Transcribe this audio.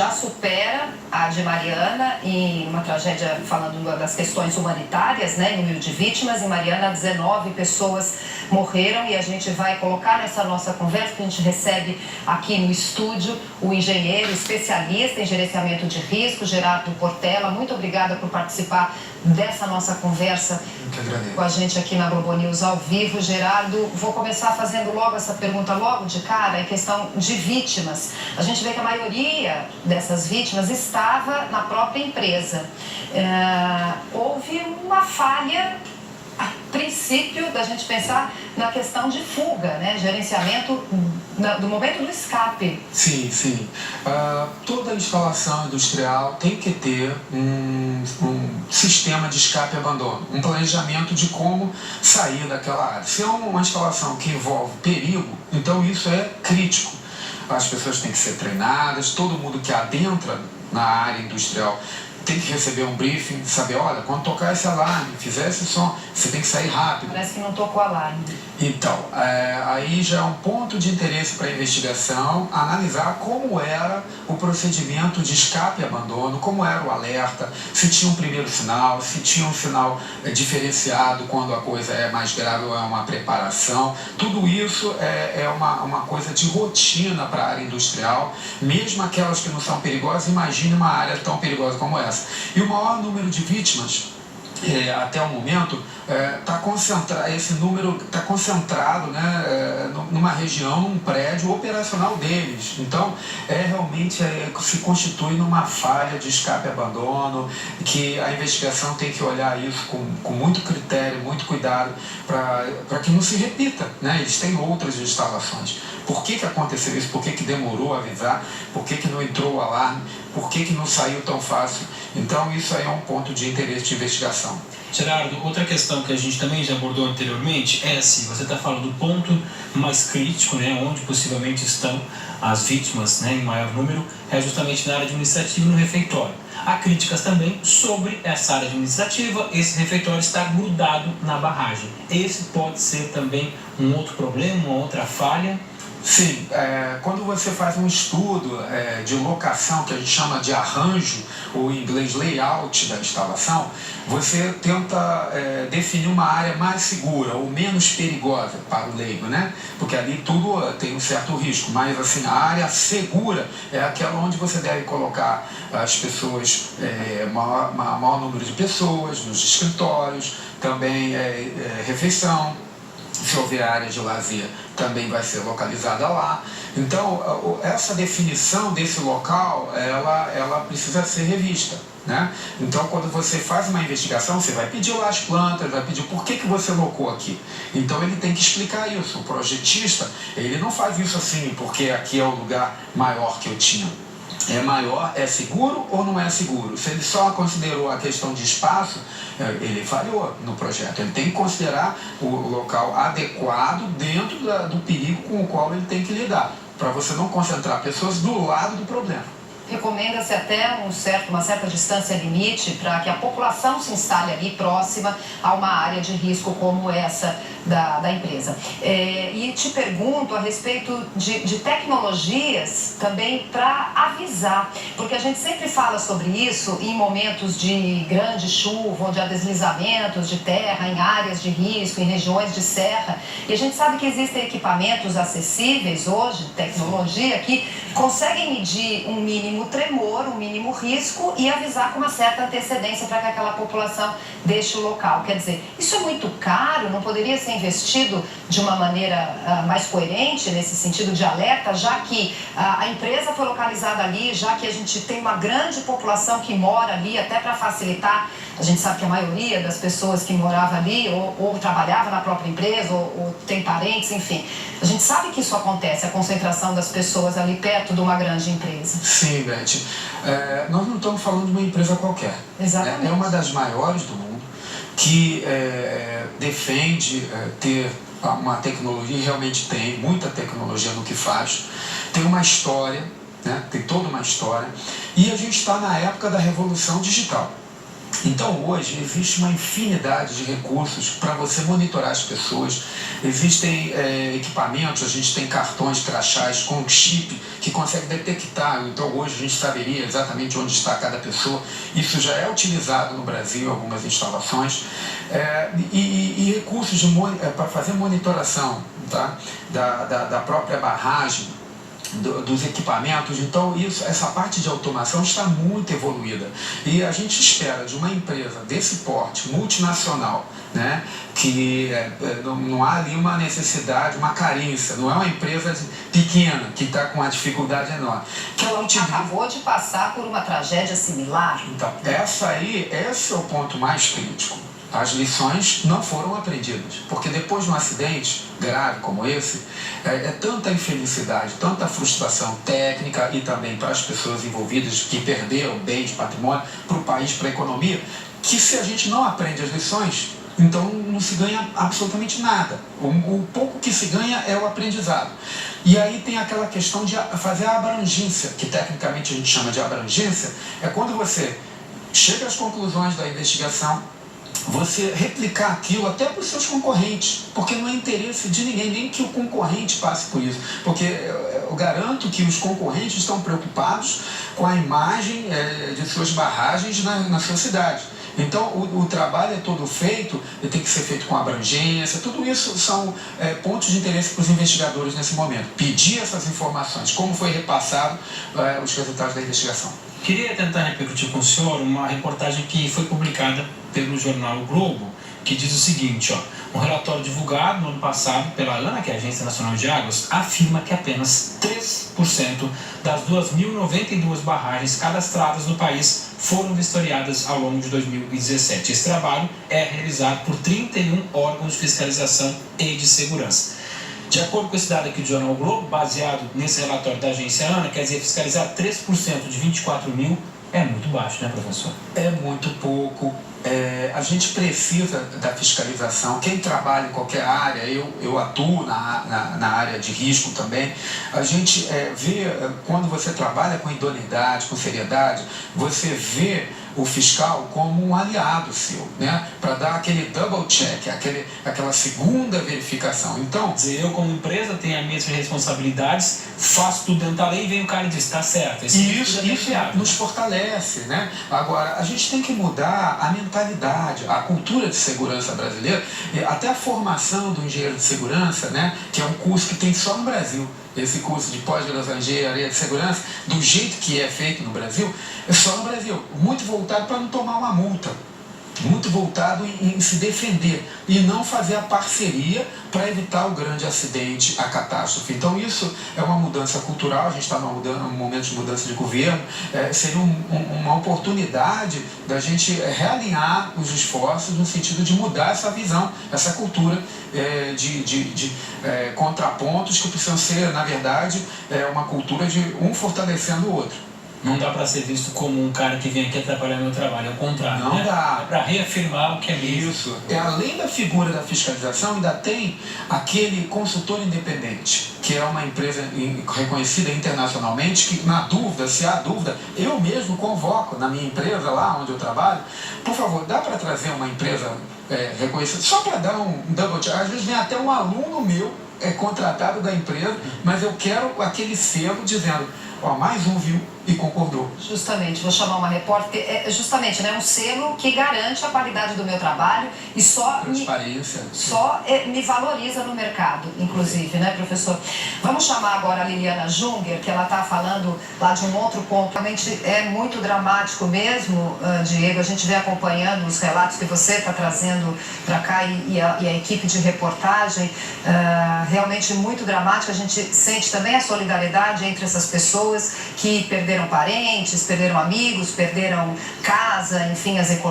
já supera a de Mariana em uma tragédia, falando das questões humanitárias, né, em número de vítimas. Em Mariana, 19 pessoas morreram, e a gente vai colocar nessa nossa conversa, que a gente recebe aqui no estúdio, o engenheiro especialista em gerenciamento de risco, Gerardo Portela. Muito obrigada por participar dessa nossa conversa com a gente aqui na Globo News ao vivo. Gerardo, vou começar fazendo logo essa pergunta logo de cara, em questão de vítimas. A gente vê que a maioria dessas vítimas estava na própria empresa. Houve uma falha a princípio da gente pensar na questão de fuga, né? Gerenciamento do momento do escape. Sim, sim. Toda instalação industrial tem que ter um sistema de escape e abandono, um planejamento de como sair daquela área. Se é uma instalação que envolve perigo, então isso é crítico. As pessoas têm que ser treinadas, todo mundo que adentra na área industrial tem que receber um briefing, saber, olha, quando tocar esse alarme, fizer esse som, você tem que sair rápido. Parece que não tocou alarme. Então, aí já é um ponto de interesse para a investigação, analisar como era o procedimento de escape e abandono, como era o alerta, se tinha um primeiro sinal, se tinha um sinal diferenciado quando a coisa é mais grave ou é uma preparação. Tudo isso é uma coisa de rotina para a área industrial, mesmo aquelas que não são perigosas. Imagine uma área tão perigosa como essa. E o maior número de vítimas, até o momento, esse número está concentrado, né, numa região, num prédio operacional deles. Então, realmente se constitui numa falha de escape e abandono, que a investigação tem que olhar isso com muito critério, muito cuidado, para que não se repita, né? Eles têm outras instalações. Por que aconteceu isso? Por que demorou a avisar? Por que não entrou o alarme? Por que não saiu tão fácil? Então, isso aí é um ponto de interesse de investigação. Gerardo, outra questão que a gente também já abordou anteriormente é se você está falando do ponto mais crítico, né, onde possivelmente estão as vítimas, né, em maior número, é justamente na área administrativa e no refeitório. Há críticas também sobre essa área administrativa, esse refeitório está grudado na barragem. Esse pode ser também um outro problema, uma outra falha? Sim, quando você faz um estudo de locação, que a gente chama de arranjo, ou em inglês layout da instalação, você tenta definir uma área mais segura ou menos perigosa para o leigo, né? Porque ali tudo tem um certo risco, mas assim, a área segura é aquela onde você deve colocar as pessoas, maior número de pessoas, nos escritórios, também refeição. Se houver área de lazer, também vai ser localizada lá. Então, essa definição desse local, ela precisa ser revista, né? Então, quando você faz uma investigação, você vai pedir lá as plantas, vai pedir por que você locou aqui. Então, ele tem que explicar isso. O projetista, ele não faz isso assim, porque aqui é o lugar maior que eu tinha. É maior, é seguro ou não é seguro? Se ele só considerou a questão de espaço, ele falhou no projeto. Ele tem que considerar o local adequado dentro do perigo com o qual ele tem que lidar, para você não concentrar pessoas do lado do problema. Recomenda-se até uma certa distância limite para que a população se instale ali próxima a uma área de risco como essa da empresa. E te pergunto a respeito de tecnologias também para avisar, porque a gente sempre fala sobre isso em momentos de grande chuva, onde há deslizamentos de terra, em áreas de risco, em regiões de serra, e a gente sabe que existem equipamentos acessíveis hoje, tecnologia, que conseguem medir um mínimo tremor, um mínimo risco e avisar com uma certa antecedência para que aquela população deixe o local. Quer dizer, isso é muito caro, não poderia ser investido de uma maneira mais coerente, nesse sentido de alerta, já que a empresa foi localizada ali, já que a gente tem uma grande população que mora ali, até para facilitar. A gente sabe que a maioria das pessoas que morava ali ou trabalhava na própria empresa ou tem parentes, enfim. A gente sabe que isso acontece, a concentração das pessoas ali perto de uma grande empresa. Sim, Beth. Nós não estamos falando de uma empresa qualquer. Exatamente. É uma das maiores do mundo que defende ter uma tecnologia, e realmente tem muita tecnologia no que faz, tem uma história, né? Tem toda uma história, e a gente está na época da revolução digital. Então hoje existe uma infinidade de recursos para você monitorar as pessoas. Existem equipamentos, a gente tem cartões, crachás com chip que consegue detectar. Então hoje a gente saberia exatamente onde está cada pessoa. Isso já é utilizado no Brasil em algumas instalações. E recursos para fazer monitoração, tá? da própria barragem, dos equipamentos. Então essa parte de automação está muito evoluída e a gente espera de uma empresa desse porte multinacional, né, que não há ali uma necessidade, uma carência, não é uma empresa pequena que está com uma dificuldade enorme, que ela utiliza... Acabou de passar por uma tragédia similar. Então, esse é o ponto mais crítico. As lições não foram aprendidas, porque depois de um acidente grave como esse, é tanta infelicidade, tanta frustração técnica e também para as pessoas envolvidas que perderam bens, patrimônio, para o país, para a economia, que se a gente não aprende as lições, então não se ganha absolutamente nada. O pouco que se ganha é o aprendizado. E aí tem aquela questão de fazer a abrangência, que tecnicamente a gente chama de abrangência, é quando você chega às conclusões da investigação, você replicar aquilo até para os seus concorrentes, porque não é interesse de ninguém, nem que o concorrente passe por isso, porque eu garanto que os concorrentes estão preocupados com a imagem de suas barragens na sua cidade. Então o trabalho é todo feito, e tem que ser feito com abrangência, tudo isso são pontos de interesse para os investigadores nesse momento. Pedir essas informações, como foi repassado os resultados da investigação. Queria tentar repercutir com o senhor uma reportagem que foi publicada pelo jornal O Globo, que diz o seguinte, um relatório divulgado no ano passado pela ANA, que é a Agência Nacional de Águas, afirma que apenas 3% das 2.092 barragens cadastradas no país foram vistoriadas ao longo de 2017. Esse trabalho é realizado por 31 órgãos de fiscalização e de segurança. De acordo com esse dado aqui do jornal O Globo, baseado nesse relatório da agência ANA, quer dizer, fiscalizar 3% de 24 mil é muito baixo, né, professor? É muito pouco. A gente precisa da fiscalização. Quem trabalha em qualquer área, eu atuo na área de risco também, a gente vê, quando você trabalha com idoneidade, com seriedade, você vê o fiscal como um aliado seu, né? Para dar aquele double check, aquela segunda verificação. Então, dizer, eu como empresa tenho as mesmas responsabilidades, faço tudo dentro da lei e vem o cara e diz, está certo. Isso nos fortalece, né? Agora, a gente tem que mudar a mentalidade, a cultura de segurança brasileira, até a formação do engenheiro de segurança, né? Que é um curso que tem só no Brasil. Esse curso de pós-graduação em engenharia de segurança, do jeito que é feito no Brasil, é só no Brasil. Muito voltado para não tomar uma multa. Muito voltado em se defender e não fazer a parceria para evitar o grande acidente, a catástrofe. Então isso é uma mudança cultural, a gente está num momento de mudança de governo, seria uma oportunidade da gente realinhar os esforços no sentido de mudar essa visão, essa cultura de contrapontos que precisam ser, na verdade, uma cultura de um fortalecendo o outro. Não dá para ser visto como um cara que vem aqui atrapalhar meu trabalho, é o contrário. Não dá. É para reafirmar o que é mesmo. Isso. Além da figura da fiscalização, ainda tem aquele consultor independente, que é uma empresa reconhecida internacionalmente, que na dúvida, se há dúvida, eu mesmo convoco na minha empresa, lá onde eu trabalho, por favor, dá para trazer uma empresa reconhecida, só para dar um double check. Às vezes vem até um aluno meu, contratado da empresa, mas eu quero aquele selo dizendo, mais um viu e concordou. Justamente, vou chamar uma repórter, justamente, né, um selo que garante a qualidade do meu trabalho e transparência. Me valoriza no mercado, inclusive, né, professor? Vamos chamar agora a Liliana Junger, que ela está falando lá de um outro ponto. Realmente é muito dramático mesmo, Diego, a gente vem acompanhando os relatos que você está trazendo para cá e a equipe de reportagem, realmente muito dramático. A gente sente também a solidariedade entre essas pessoas que perderam parentes, perderam amigos, perderam casa, enfim, as economias.